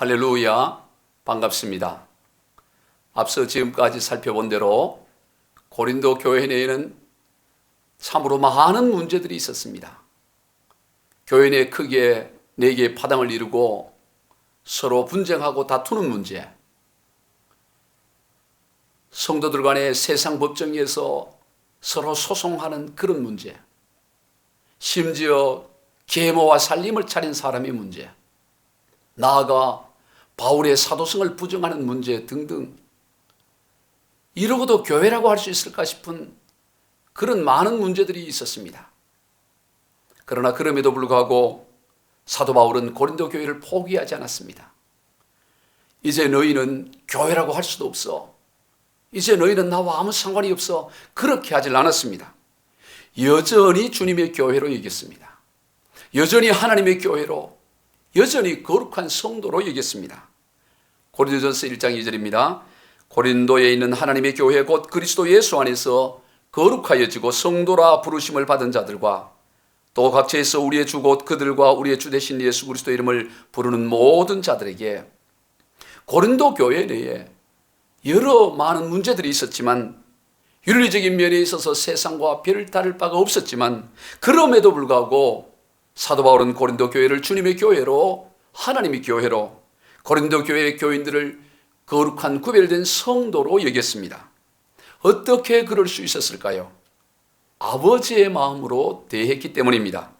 할렐루야, 반갑습니다. 앞서 지금까지 살펴본 대로 고린도 교회 내에는 참으로 많은 문제들이 있었습니다. 교회 내 크게 4개의 파당을 이루고 서로 분쟁하고 다투는 문제, 성도들 간의 세상 법정에서 서로 소송하는 그런 문제, 심지어 계모와 살림을 차린 사람의 문제, 나아가 바울의 사도성을 부정하는 문제 등등, 이러고도 교회라고 할 수 있을까 싶은 그런 많은 문제들이 있었습니다. 그러나 그럼에도 불구하고 사도 바울은 고린도 교회를 포기하지 않았습니다. 이제 너희는 교회라고 할 수도 없어, 이제 너희는 나와 아무 상관이 없어, 그렇게 하질 않았습니다. 여전히 주님의 교회로 여겼습니다. 여전히 하나님의 교회로, 여전히 거룩한 성도로 여겼습니다. 고린도전서 1장 2절입니다. 고린도에 있는 하나님의 교회 곧 그리스도 예수 안에서 거룩하여지고 성도라 부르심을 받은 자들과 또 각처에서 우리의 주 곧 그들과 우리의 주 되신 예수 그리스도 이름을 부르는 모든 자들에게, 고린도 교회 내에 여러 많은 문제들이 있었지만, 윤리적인 면에 있어서 세상과 별 다를 바가 없었지만, 그럼에도 불구하고 사도 바울은 고린도 교회를 주님의 교회로, 하나님의 교회로, 고린도 교회의 교인들을 거룩한 구별된 성도로 여겼습니다. 어떻게 그럴 수 있었을까요? 아버지의 마음으로 대했기 때문입니다.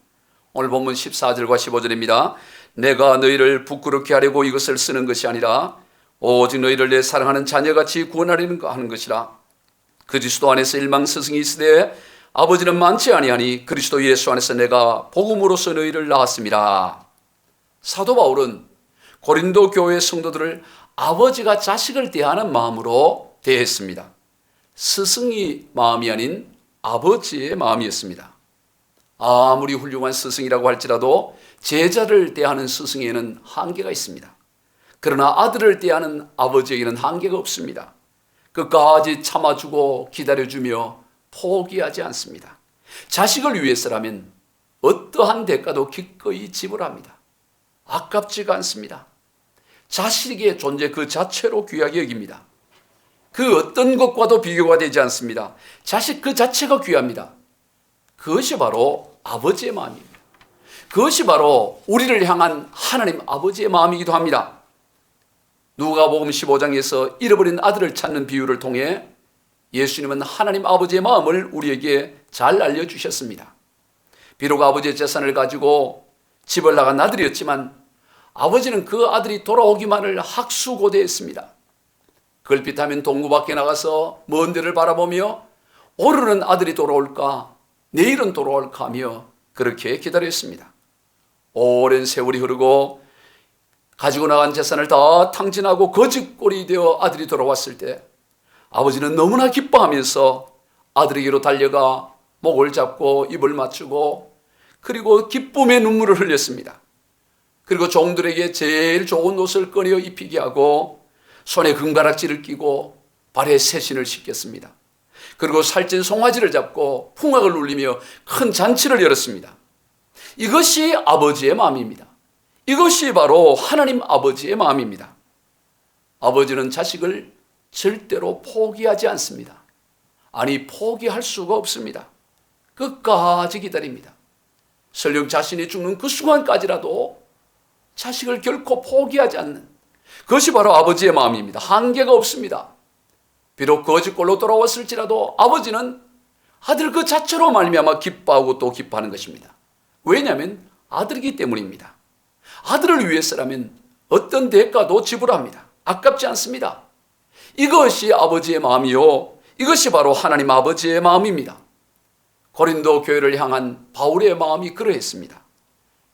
오늘 본문 14절과 15절입니다. 내가 너희를 부끄럽게 하려고 이것을 쓰는 것이 아니라 오직 너희를 내 사랑하는 자녀같이 구원하려는 하는 것이라. 그리스도 안에서 일망 스승이 있으되 아버지는 많지 아니하니 그리스도 예수 안에서 내가 복음으로써 너희를 낳았습니다. 사도 바울은 고린도 교회 성도들을 아버지가 자식을 대하는 마음으로 대했습니다. 스승의 마음이 아닌 아버지의 마음이었습니다. 아무리 훌륭한 스승이라고 할지라도 제자를 대하는 스승에는 한계가 있습니다. 그러나 아들을 대하는 아버지에게는 한계가 없습니다. 끝까지 참아주고 기다려주며 포기하지 않습니다. 자식을 위해서라면 어떠한 대가도 기꺼이 지불합니다. 아깝지가 않습니다. 자식의 존재 그 자체로 귀하게 여깁니다. 그 어떤 것과도 비교가 되지 않습니다. 자식 그 자체가 귀합니다. 그것이 바로 아버지의 마음입니다. 그것이 바로 우리를 향한 하나님 아버지의 마음이기도 합니다. 누가복음 15장에서 잃어버린 아들을 찾는 비유를 통해 예수님은 하나님 아버지의 마음을 우리에게 잘 알려주셨습니다. 비록 아버지의 재산을 가지고 집을 나간 아들이었지만 아버지는 그 아들이 돌아오기만을 학수고대했습니다. 걸핏하면 동구 밖에 나가서 먼 데를 바라보며 오늘은 아들이 돌아올까, 내일은 돌아올까 하며 그렇게 기다렸습니다. 오랜 세월이 흐르고 가지고 나간 재산을 다 탕진하고 거짓골이 되어 아들이 돌아왔을 때 아버지는 너무나 기뻐하면서 아들에게로 달려가 목을 잡고 입을 맞추고 그리고 기쁨의 눈물을 흘렸습니다. 그리고 종들에게 제일 좋은 옷을 꺼내 입히게 하고 손에 금가락지를 끼고 발에 새신을 씻겼습니다. 그리고 살찐 송아지를 잡고 풍악을 울리며 큰 잔치를 열었습니다. 이것이 아버지의 마음입니다. 이것이 바로 하나님 아버지의 마음입니다. 아버지는 자식을 절대로 포기하지 않습니다. 아니, 포기할 수가 없습니다. 끝까지 기다립니다. 설령 자신이 죽는 그 순간까지라도 자식을 결코 포기하지 않는, 그것이 바로 아버지의 마음입니다. 한계가 없습니다. 비록 거짓골로 돌아왔을지라도 아버지는 아들 그 자체로 말미암아 기뻐하고 또 기뻐하는 것입니다. 왜냐하면 아들이기 때문입니다. 아들을 위해서라면 어떤 대가도 지불합니다. 아깝지 않습니다. 이것이 아버지의 마음이요, 이것이 바로 하나님 아버지의 마음입니다. 고린도 교회를 향한 바울의 마음이 그러했습니다.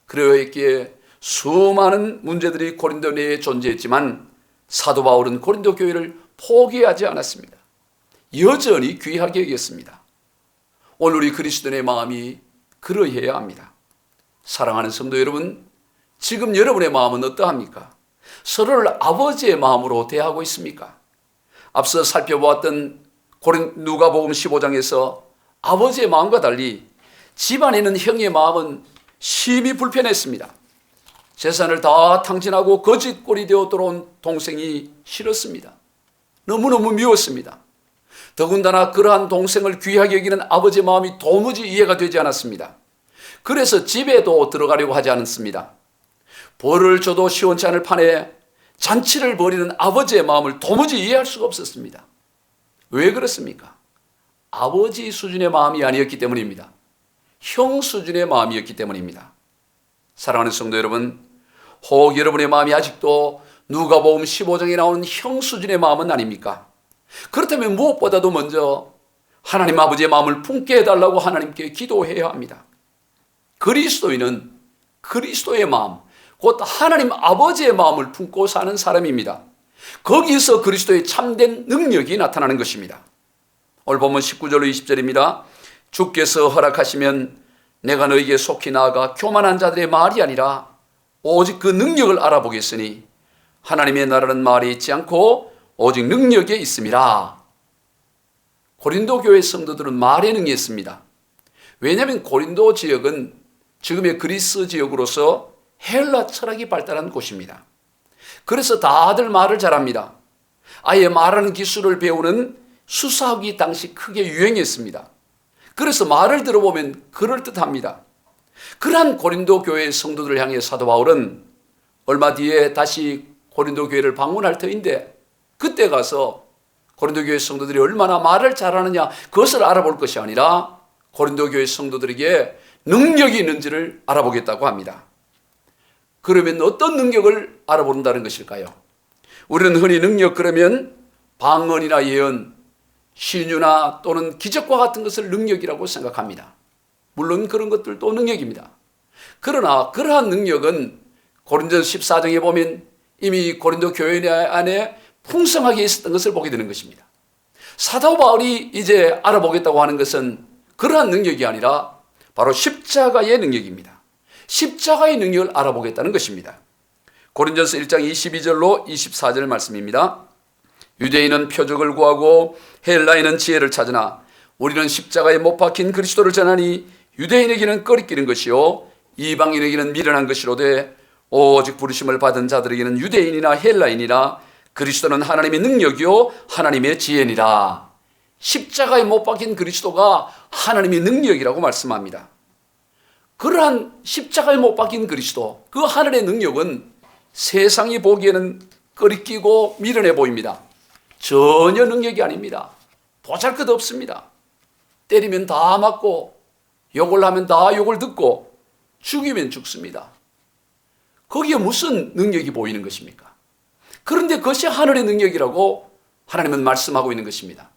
그러했기에 수많은 문제들이 고린도 내에 존재했지만 사도 바울은 고린도 교회를 포기하지 않았습니다. 여전히 귀하게 여겼습니다. 오늘 우리 그리스도인의 마음이 그러해야 합니다. 사랑하는 성도 여러분, 지금 여러분의 마음은 어떠합니까? 서로를 아버지의 마음으로 대하고 있습니까? 앞서 살펴보았던 누가복음 15장에서 아버지의 마음과 달리 집안에 있는 형의 마음은 심히 불편했습니다. 재산을 다 탕진하고 거짓골이 되어 들어온 동생이 싫었습니다. 너무너무 미웠습니다. 더군다나 그러한 동생을 귀하게 여기는 아버지의 마음이 도무지 이해가 되지 않았습니다. 그래서 집에도 들어가려고 하지 않았습니다. 벌을 줘도 시원치 않을 판에 잔치를 벌이는 아버지의 마음을 도무지 이해할 수가 없었습니다. 왜 그렇습니까? 아버지 수준의 마음이 아니었기 때문입니다. 형 수준의 마음이었기 때문입니다. 사랑하는 성도 여러분, 혹 여러분의 마음이 아직도 누가복음 15장에 나오는 형 수준의 마음은 아닙니까? 그렇다면 무엇보다도 먼저 하나님 아버지의 마음을 품게 해달라고 하나님께 기도해야 합니다. 그리스도인은 그리스도의 마음, 곧 하나님 아버지의 마음을 품고 사는 사람입니다. 거기서 그리스도의 참된 능력이 나타나는 것입니다. 오늘 본문 19절로 20절입니다. 주께서 허락하시면 내가 너에게 속히 나아가 교만한 자들의 말이 아니라 오직 그 능력을 알아보겠으니 하나님의 나라는 말이 있지 않고 오직 능력에 있음이라. 고린도 교회 성도들은 말에 능했습니다. 왜냐하면 고린도 지역은 지금의 그리스 지역으로서 헬라 철학이 발달한 곳입니다. 그래서 다들 말을 잘합니다. 아예 말하는 기술을 배우는 수사학이 당시 크게 유행했습니다. 그래서 말을 들어보면 그럴듯합니다. 그러한 고린도 교회의 성도들을 향해 사도 바울은 얼마 뒤에 다시 고린도 교회를 방문할 터인데 그때 가서 고린도 교회 성도들이 얼마나 말을 잘하느냐 그것을 알아볼 것이 아니라 고린도 교회 성도들에게 능력이 있는지를 알아보겠다고 합니다. 그러면 어떤 능력을 알아본다는 것일까요? 우리는 흔히 능력 그러면 방언이나 예언, 신유나 또는 기적과 같은 것을 능력이라고 생각합니다. 물론 그런 것들도 능력입니다. 그러나 그러한 능력은 고린도전서 14장에 보면 이미 고린도 교회 안에 풍성하게 있었던 것을 보게 되는 것입니다. 사도 바울이 이제 알아보겠다고 하는 것은 그러한 능력이 아니라 바로 십자가의 능력입니다. 십자가의 능력을 알아보겠다는 것입니다. 고린도전서 1장 22절로 24절 말씀입니다. 유대인은 표적을 구하고 헬라인은 지혜를 찾으나 우리는 십자가에 못 박힌 그리스도를 전하니 유대인에게는 꺼리끼는 것이요 이방인에게는 미련한 것이로되 오직 부르심을 받은 자들에게는 유대인이나 헬라인이나 그리스도는 하나님의 능력이요 하나님의 지혜니라. 십자가에 못 박힌 그리스도가 하나님의 능력이라고 말씀합니다. 그러한 십자가에 못 박힌 그리스도, 그 하늘의 능력은 세상이 보기에는 꺼리끼고 미련해 보입니다. 전혀 능력이 아닙니다. 보잘것없습니다. 때리면 다 맞고 욕을 하면 다 욕을 듣고 죽이면 죽습니다. 거기에 무슨 능력이 보이는 것입니까? 그런데 그것이 하늘의 능력이라고 하나님은 말씀하고 있는 것입니다.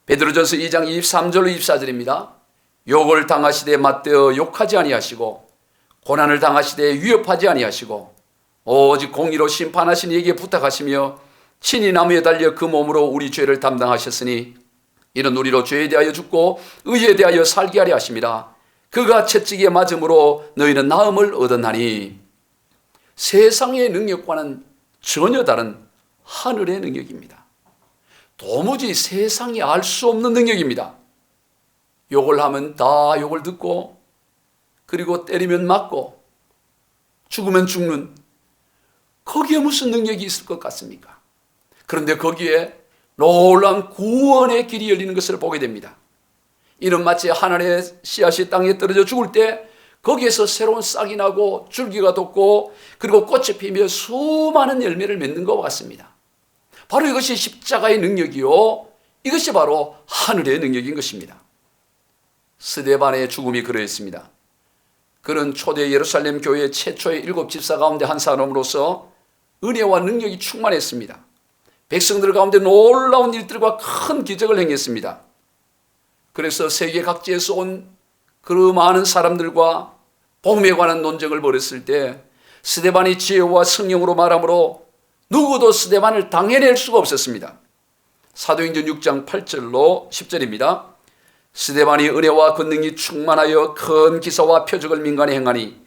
베드로전서 2장 23절로 24절입니다. 욕을 당하시되 맞대어 욕하지 아니하시고 고난을 당하시되 위협하지 아니하시고 오직 공의로 심판하신 이에게 부탁하시며 친히 나무에 달려 그 몸으로 우리 죄를 담당하셨으니 이는 우리로 죄에 대하여 죽고 의에 대하여 살게 하려 하심이라. 그가 채찍에 맞음으로 너희는 나음을 얻었나니. 세상의 능력과는 전혀 다른 하늘의 능력입니다. 도무지 세상이 알 수 없는 능력입니다. 욕을 하면 다 욕을 듣고 그리고 때리면 맞고 죽으면 죽는, 거기에 무슨 능력이 있을 것 같습니까? 그런데 거기에 놀라운 구원의 길이 열리는 것을 보게 됩니다. 이는 마치 하늘의 씨앗이 땅에 떨어져 죽을 때 거기에서 새로운 싹이 나고 줄기가 돋고 그리고 꽃이 피며 수많은 열매를 맺는 것과 같습니다. 바로 이것이 십자가의 능력이요, 이것이 바로 하늘의 능력인 것입니다. 스데반의 죽음이 그러했습니다. 그는 초대 예루살렘 교회 최초의 7 집사 가운데 한 사람으로서 은혜와 능력이 충만했습니다. 백성들 가운데 놀라운 일들과 큰 기적을 행했습니다. 그래서 세계 각지에서 온 그 많은 사람들과 복음에 관한 논쟁을 벌였을 때 스데반이 지혜와 성령으로 말하므로 누구도 스데반을 당해낼 수가 없었습니다. 사도행전 6장 8절로 10절입니다. 스데반이 은혜와 권능이 충만하여 큰 기사와 표적을 민간에 행하니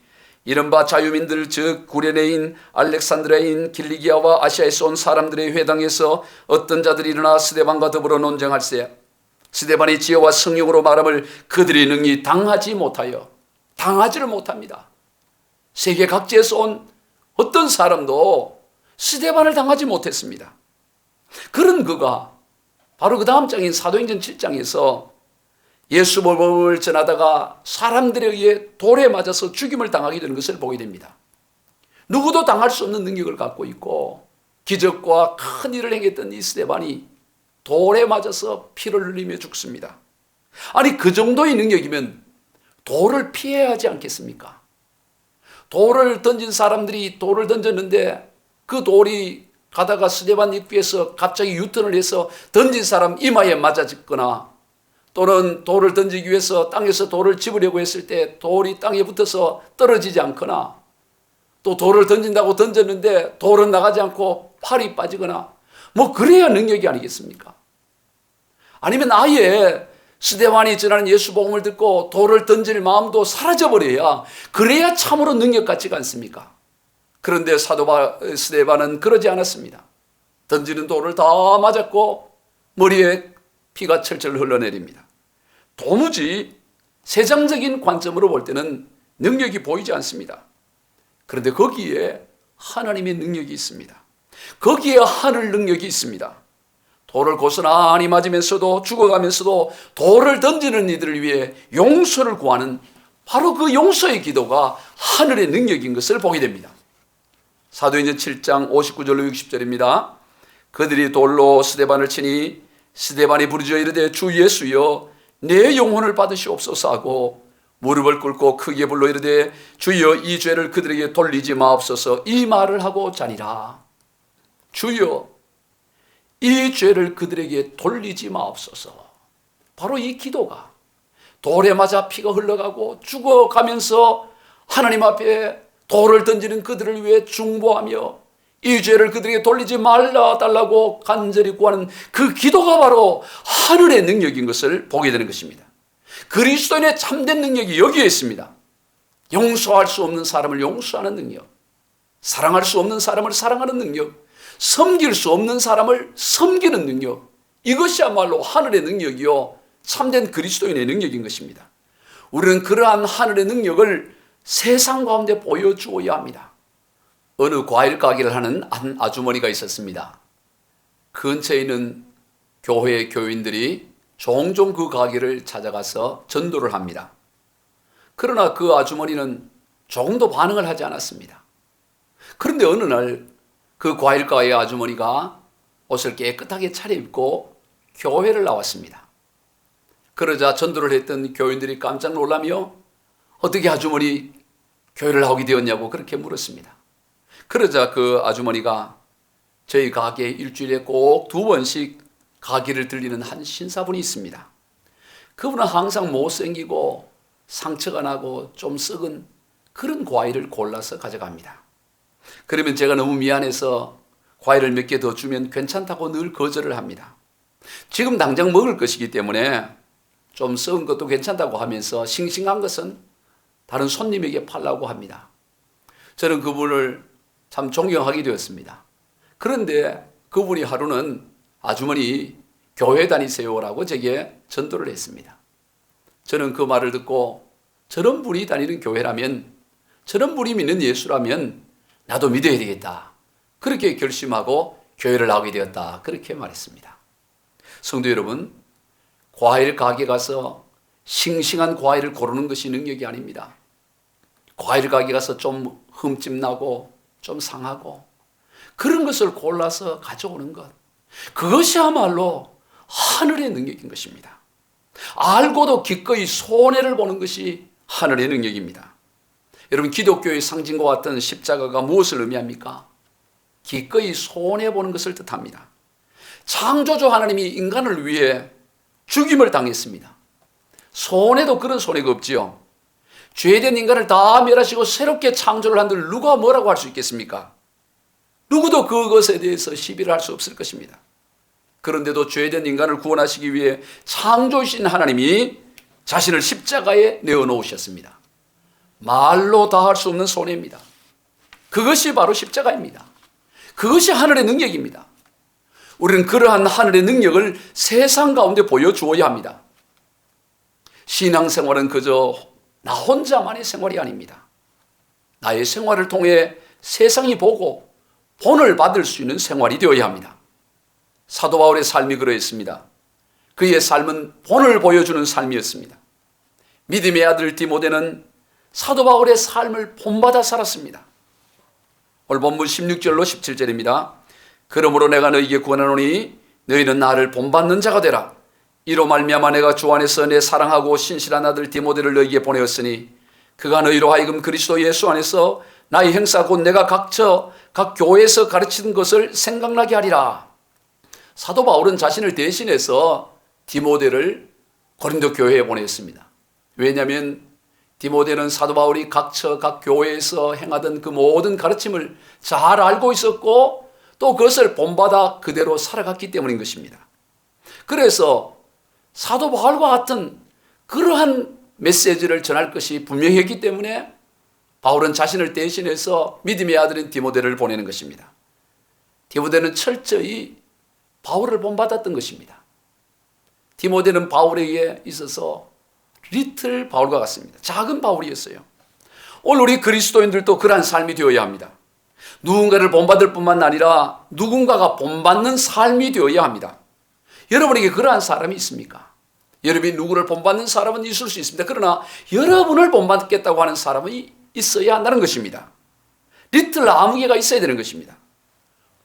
이른바 자유민들 즉 구레네인, 알렉산드라인, 길리기아와 아시아에서 온 사람들의 회당에서 어떤 자들이 일어나 스데반과 더불어 논쟁할세 스데반이 지혜와 성령으로 말함을 그들이 능히 당하지를 못합니다. 세계 각지에서 온 어떤 사람도 스데반을 당하지 못했습니다. 그런 그가 바로 그 다음 장인 사도행전 7장에서 예수 복음을 전하다가 사람들에 의해 돌에 맞아서 죽임을 당하게 되는 것을 보게 됩니다. 누구도 당할 수 없는 능력을 갖고 있고 기적과 큰 일을 행했던 이 스데반이 돌에 맞아서 피를 흘리며 죽습니다. 아니, 그 정도의 능력이면 돌을 피해야 하지 않겠습니까? 돌을 던진 사람들이 돌을 던졌는데 그 돌이 가다가 스데반 입구에서 갑자기 유턴을 해서 던진 사람 이마에 맞아졌거나, 또는 돌을 던지기 위해서 땅에서 돌을 집으려고 했을 때 돌이 땅에 붙어서 떨어지지 않거나, 또 돌을 던진다고 던졌는데 돌은 나가지 않고 팔이 빠지거나, 뭐 그래야 능력이 아니겠습니까? 아니면 아예 스데반이 전하는 예수 복음을 듣고 돌을 던질 마음도 사라져버려야, 그래야 참으로 능력 같지가 않습니까? 그런데 스데반은 그러지 않았습니다. 던지는 돌을 다 맞았고 머리에 피가 철철 흘러내립니다. 도무지 세상적인 관점으로 볼 때는 능력이 보이지 않습니다. 그런데 거기에 하나님의 능력이 있습니다. 거기에 하늘 능력이 있습니다. 돌을 고스란히 맞으면서도 죽어가면서도 돌을 던지는 이들을 위해 용서를 구하는 바로 그 용서의 기도가 하늘의 능력인 것을 보게 됩니다. 사도행전 7장 59절로 60절입니다. 그들이 돌로 스데반을 치니 스데반이 부르짖어 이르되 주 예수여 내 영혼을 받으시옵소서 하고 무릎을 꿇고 크게 불러 이르되 주여 이 죄를 그들에게 돌리지 마옵소서 이 말을 하고 자니라. 주여 이 죄를 그들에게 돌리지 마옵소서. 바로 이 기도가 돌에 맞아 피가 흘러가고 죽어가면서 하나님 앞에 돌을 던지는 그들을 위해 중보하며 이 죄를 그들에게 돌리지 말라 달라고 간절히 구하는 그 기도가 바로 하늘의 능력인 것을 보게 되는 것입니다. 그리스도인의 참된 능력이 여기에 있습니다. 용서할 수 없는 사람을 용서하는 능력, 사랑할 수 없는 사람을 사랑하는 능력, 섬길 수 없는 사람을 섬기는 능력, 이것이야말로 하늘의 능력이요 참된 그리스도인의 능력인 것입니다. 우리는 그러한 하늘의 능력을 세상 가운데 보여주어야 합니다. 어느 과일 가게를 하는 한 아주머니가 있었습니다. 근처에 있는 교회 교인들이 종종 그 가게를 찾아가서 전도를 합니다. 그러나 그 아주머니는 조금도 반응을 하지 않았습니다. 그런데 어느 날 그 과일 가게 아주머니가 옷을 깨끗하게 차려입고 교회를 나왔습니다. 그러자 전도를 했던 교인들이 깜짝 놀라며 어떻게 아주머니 교회를 나오게 되었냐고 그렇게 물었습니다. 그러자 그 아주머니가 저희 가게에 일주일에 꼭 2번씩 가게를 들리는 한 신사분이 있습니다. 그분은 항상 못생기고 상처가 나고 좀 썩은 그런 과일을 골라서 가져갑니다. 그러면 제가 너무 미안해서 과일을 몇 개 더 주면 괜찮다고 늘 거절을 합니다. 지금 당장 먹을 것이기 때문에 좀 썩은 것도 괜찮다고 하면서 싱싱한 것은 다른 손님에게 팔라고 합니다. 저는 그분을 참 존경하게 되었습니다. 그런데 그분이 하루는 아주머니 교회 다니세요라고 제게 전도를 했습니다. 저는 그 말을 듣고 저런 분이 다니는 교회라면, 저런 분이 믿는 예수라면 나도 믿어야 되겠다. 그렇게 결심하고 교회를 나오게 되었다. 그렇게 말했습니다. 성도 여러분, 과일 가게 가서 싱싱한 과일을 고르는 것이 능력이 아닙니다. 과일 가게 가서 좀 흠집 나고 좀 상하고 그런 것을 골라서 가져오는 것, 그것이야말로 하늘의 능력인 것입니다. 알고도 기꺼이 손해를 보는 것이 하늘의 능력입니다. 여러분, 기독교의 상징과 같은 십자가가 무엇을 의미합니까? 기꺼이 손해보는 것을 뜻합니다. 창조주 하나님이 인간을 위해 죽임을 당했습니다. 손해도 그런 손해가 없지요. 죄된 인간을 다 멸하시고 새롭게 창조를 한들 누가 뭐라고 할 수 있겠습니까? 누구도 그것에 대해서 시비를 할 수 없을 것입니다. 그런데도 죄된 인간을 구원하시기 위해 창조주신 하나님이 자신을 십자가에 내어놓으셨습니다. 말로 다 할 수 없는 손해입니다. 그것이 바로 십자가입니다. 그것이 하늘의 능력입니다. 우리는 그러한 하늘의 능력을 세상 가운데 보여주어야 합니다. 신앙생활은 그저 나 혼자만의 생활이 아닙니다. 나의 생활을 통해 세상이 보고 본을 받을 수 있는 생활이 되어야 합니다. 사도 바울의 삶이 그러했습니다. 그의 삶은 본을 보여주는 삶이었습니다. 믿음의 아들 디모데는 사도 바울의 삶을 본받아 살았습니다. 오늘 본문 16절로 17절입니다. 그러므로 내가 너희에게 구하노니 너희는 나를 본받는 자가 되라. 이로 말미암아 내가 주 안에서 내 사랑하고 신실한 아들 디모데를 너희에게 보내었으니 그가 너희로 하여금 그리스도 예수 안에서 나의 행사 곧 내가 각 교회에서 가르치는 것을 생각나게 하리라. 사도 바울은 자신을 대신해서 디모데를 고린도 교회에 보냈습니다. 왜냐하면 디모데는 사도 바울이 각 교회에서 행하던 그 모든 가르침을 잘 알고 있었고 또 그것을 본받아 그대로 살아갔기 때문인 것입니다. 그래서 사도 바울과 같은 그러한 메시지를 전할 것이 분명했기 때문에 바울은 자신을 대신해서 믿음의 아들인 디모데를 보내는 것입니다. 디모데는 철저히 바울을 본받았던 것입니다. 디모데는 바울에게 있어서 리틀 바울과 같습니다. 작은 바울이었어요. 오늘 우리 그리스도인들도 그러한 삶이 되어야 합니다. 누군가를 본받을 뿐만 아니라 누군가가 본받는 삶이 되어야 합니다. 여러분에게 그러한 사람이 있습니까? 여러분이 누구를 본받는 사람은 있을 수 있습니다. 그러나 여러분을 본받겠다고 하는 사람이 있어야 한다는 것입니다. 리틀 아무개가 있어야 되는 것입니다.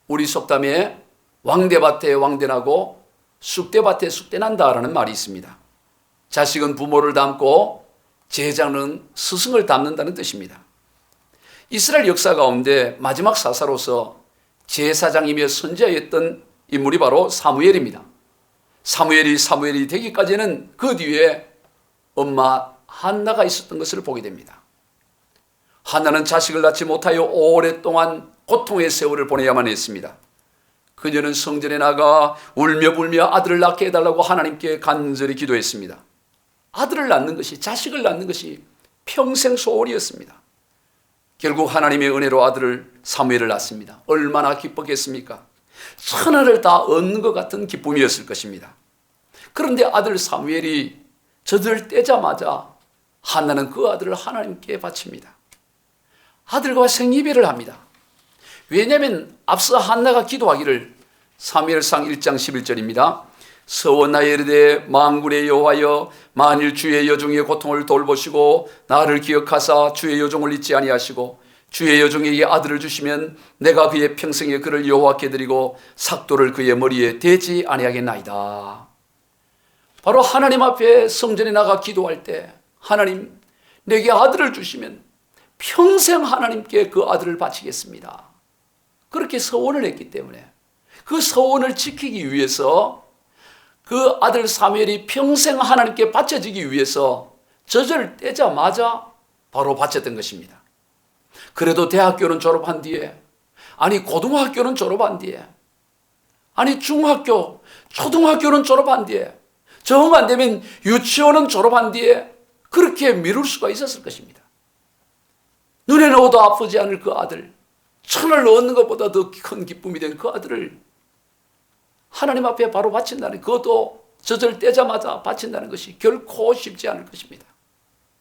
우리 속담에 왕대밭에 왕대나고 쑥대밭에 쑥대난다라는 말이 있습니다. 자식은 부모를 닮고 제자는 스승을 닮는다는 뜻입니다. 이스라엘 역사 가운데 마지막 사사로서 제사장이며 선지자였던 인물이 바로 사무엘입니다. 사무엘이 되기까지는 그 뒤에 엄마 한나가 있었던 것을 보게 됩니다. 한나는 자식을 낳지 못하여 오랫동안 고통의 세월을 보내야만 했습니다. 그녀는 성전에 나가 울며 불며 아들을 낳게 해달라고 하나님께 간절히 기도했습니다. 아들을 낳는 것이, 자식을 낳는 것이 평생 소원이었습니다. 결국 하나님의 은혜로 아들을 사무엘을 낳습니다. 얼마나 기뻤겠습니까? 천하를 다 얻는 것 같은 기쁨이었을 것입니다. 그런데 아들 사무엘이 젖을 떼자마자 한나는 그 아들을 하나님께 바칩니다. 아들과 생이별을 합니다. 왜냐하면 앞서 한나가 기도하기를 사무엘상 1장 11절입니다. 서원나에 이르되 만군의 여호와여 만일 주의 여종의 고통을 돌보시고 나를 기억하사 주의 여종을 잊지 아니하시고 주의 여종에게 아들을 주시면 내가 그의 평생에 그를 여호와께 드리고 삭도를 그의 머리에 대지 아니하겠나이다. 바로 하나님 앞에 성전에 나가 기도할 때 하나님 내게 아들을 주시면 평생 하나님께 그 아들을 바치겠습니다. 그렇게 서원을 했기 때문에 그 서원을 지키기 위해서 그 아들 사무엘이 평생 하나님께 바쳐지기 위해서 젖을 떼자마자 바로 바쳤던 것입니다. 그래도 대학교는 졸업한 뒤에, 아니 고등학교는 졸업한 뒤에, 아니 중학교, 초등학교는 졸업한 뒤에, 정 안 되면 유치원은 졸업한 뒤에 그렇게 미룰 수가 있었을 것입니다. 눈에 넣어도 아프지 않을 그 아들, 천을 얻는 것보다 더 큰 기쁨이 된 그 아들을 하나님 앞에 바로 바친다는, 그것도 젖을 떼자마자 바친다는 것이 결코 쉽지 않을 것입니다.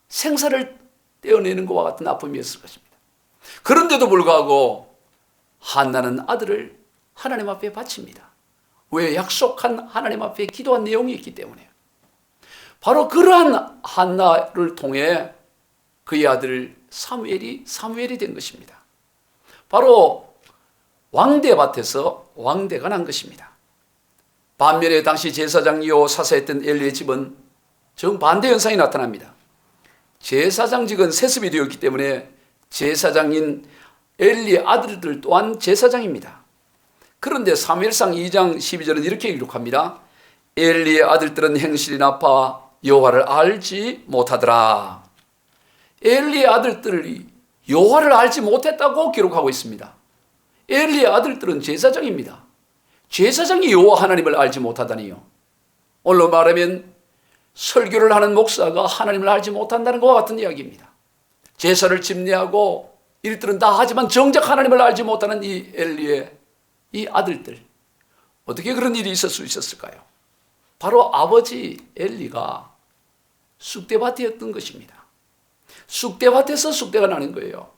생사를 떼어내는 것과 같은 아픔이었을 것입니다. 그런데도 불구하고 한나는 아들을 하나님 앞에 바칩니다. 왜? 약속한 하나님 앞에 기도한 내용이 있기 때문에. 바로 그러한 한나를 통해 그의 아들 사무엘이 된 것입니다. 바로 왕대밭에서 왕대가 난 것입니다. 반면에 당시 제사장이요 사사했던 엘리의 집은 정반대 현상이 나타납니다. 제사장직은 세습이 되었기 때문에 제사장인 엘리의 아들들 또한 제사장입니다. 그런데 사무엘상 2장 12절은 이렇게 기록합니다. 엘리의 아들들은 행실이 나빠 여호와를 알지 못하더라. 엘리의 아들들이 여호와를 알지 못했다고 기록하고 있습니다. 엘리의 아들들은 제사장입니다. 제사장이 여호와 하나님을 알지 못하다니요. 오늘로 말하면 설교를 하는 목사가 하나님을 알지 못한다는 것과 같은 이야기입니다. 제사를 집례하고 일들은 다 하지만 정작 하나님을 알지 못하는 이 엘리의 이 아들들, 어떻게 그런 일이 있을 수 있었을까요? 바로 아버지 엘리가 쑥대밭이었던 것입니다. 쑥대밭에서 쑥대가 나는 거예요.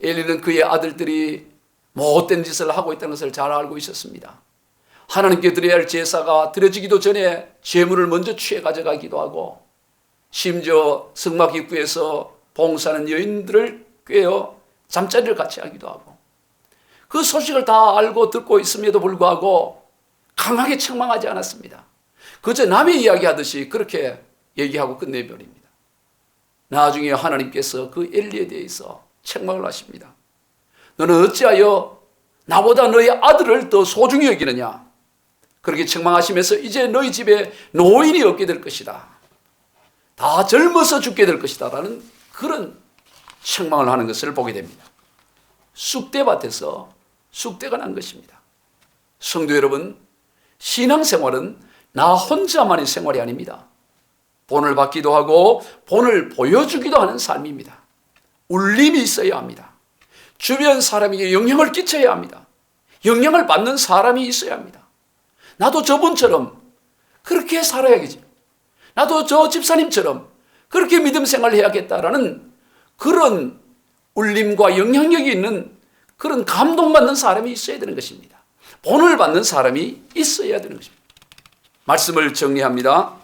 엘리는 그의 아들들이 못된 짓을 하고 있다는 것을 잘 알고 있었습니다. 하나님께 드려야 할 제사가 드려지기도 전에 제물을 먼저 취해 가져가기도 하고, 심지어 성막 입구에서 봉사하는 여인들을 꿰어 잠자리를 같이 하기도 하고, 그 소식을 다 알고 듣고 있음에도 불구하고 강하게 책망하지 않았습니다. 그저 남의 이야기하듯이 그렇게 얘기하고 끝내버립니다. 나중에 하나님께서 그 엘리에 대해서 책망을 하십니다. 너는 어찌하여 나보다 너의 아들을 더 소중히 여기느냐? 그렇게 책망하시면서 이제 너희 집에 노인이 없게 될 것이다. 다 젊어서 죽게 될 것이다. 라는 그런 책망을 하는 것을 보게 됩니다. 쑥대밭에서 쑥대가 난 것입니다. 성도 여러분, 신앙생활은 나 혼자만의 생활이 아닙니다. 본을 받기도 하고 본을 보여주기도 하는 삶입니다. 울림이 있어야 합니다. 주변 사람에게 영향을 끼쳐야 합니다. 영향을 받는 사람이 있어야 합니다. 나도 저분처럼 그렇게 살아야겠지. 나도 저 집사님처럼 그렇게 믿음 생활을 해야겠다라는 그런 울림과 영향력이 있는 그런 감동받는 사람이 있어야 되는 것입니다. 본을 받는 사람이 있어야 되는 것입니다. 말씀을 정리합니다.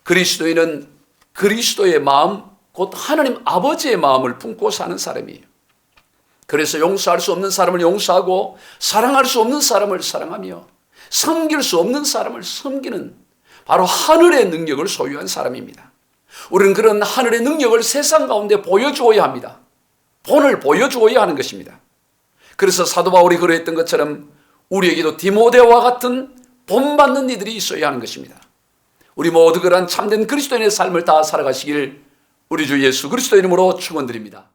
그리스도인은 그리스도의 마음, 곧 하나님 아버지의 마음을 품고 사는 사람이에요. 그래서 용서할 수 없는 사람을 용서하고 사랑할 수 없는 사람을 사랑하며 섬길 수 없는 사람을 섬기는 바로 하늘의 능력을 소유한 사람입니다. 우리는 그런 하늘의 능력을 세상 가운데 보여주어야 합니다. 본을 보여주어야 하는 것입니다. 그래서 사도 바울이 그러했던 것처럼 우리에게도 디모데와 같은 본받는 이들이 있어야 하는 것입니다. 우리 모두 그러한 참된 그리스도인의 삶을 다 살아가시길 우리 주 예수 그리스도 이름으로 축원드립니다.